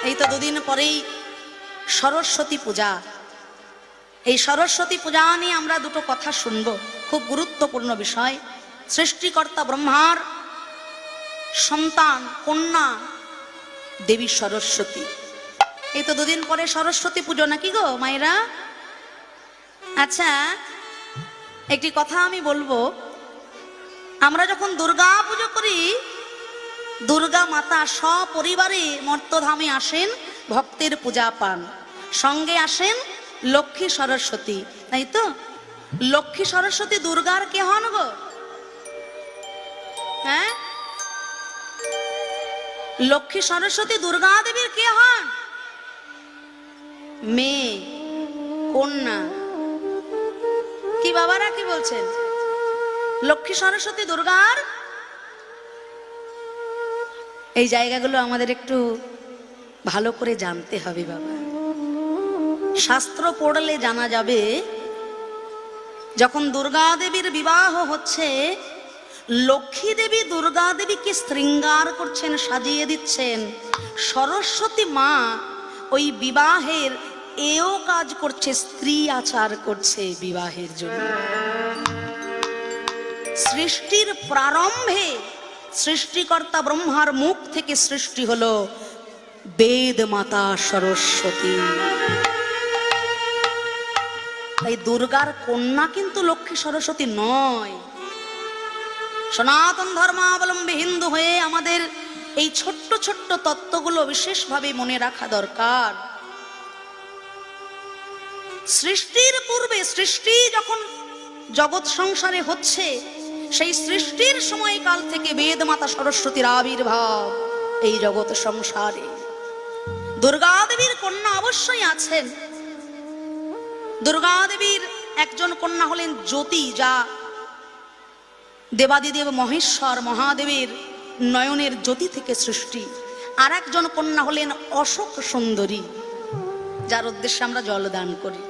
এই তো দুদিন পরেই সরস্বতী পূজা। এই সরস্বতী পূজা নিয়ে আমরা দুটো কথা শুনবো, খুব গুরুত্বপূর্ণ বিষয়। সৃষ্টিকর্তা ব্রহ্মার সন্তান কন্যা দেবী সরস্বতী। এই তো দুদিন পরে সরস্বতী পুজো, নাকি গো মায়েরা? আচ্ছা, একটি কথা আমি বলবো, আমরা যখন দুর্গা পুজো করি, দুর্গা মাতা সপরিবারে মর্তধামে আসেন, ভক্তের পূজা পান, সঙ্গে আসেন লক্ষ্মী সরস্বতী, তাই তো? লক্ষ্মী সরস্বতী দুর্গার কে হন গো? হ্যাঁ, লক্ষ্মী সরস্বতী দুর্গা দেবীর কে হন? মেয়ে, কন্যা। কি বাবারা কি বলছেন? লক্ষ্মী সরস্বতী দুর্গার এই জায়গাগুলো আমাদের একটু ভালো করে জানতে হবে বাবা। শাস্ত্র পড়লে জানা যাবে, যখন দুর্গা দেবীর বিবাহ হচ্ছে, লক্ষ্মী দেবী দুর্গা দেবীকে শৃঙ্গার করছেন, সাজিয়ে দিচ্ছেন। সরস্বতী মা ওই বিবাহের এও কাজ করছে, স্ত্রী আচার করছে বিবাহের জন্য। সৃষ্টির প্রারম্ভে সৃষ্টিকর্তা ব্রহ্মার মুখ থেকে সৃষ্টি হলো বেদ মাতা সরস্বতী। তাই দুর্গার কন্যা কিন্তু লক্ষ্মী সরস্বতী নয়। সনাতন ধর্মাবলম্বী হিন্দু হয়ে আমাদের এই ছোট্ট ছোট্ট তত্ত্বগুলো বিশেষভাবে মনে রাখা দরকার। সৃষ্টির পূর্বে, সৃষ্টি যখন জগৎ সংসারে হচ্ছে, সেই সৃষ্টির সময়কাল থেকে বেদ মাতা সরস্বতীর আবির্ভাব এই জগৎ সংসারে। দুর্গা দেবীর কন্যা অবশ্যই আছেন। দুর্গা দেবীর একজন কন্যা হলেন জ্যোতি, যা দেবাদিদেব মহেশ্বর মহাদেবের নয়নের জ্যোতি থেকে সৃষ্টি। আর একজন কন্যা হলেন অশোক সুন্দরী, যার উদ্দেশ্যে আমরা জলদান করি।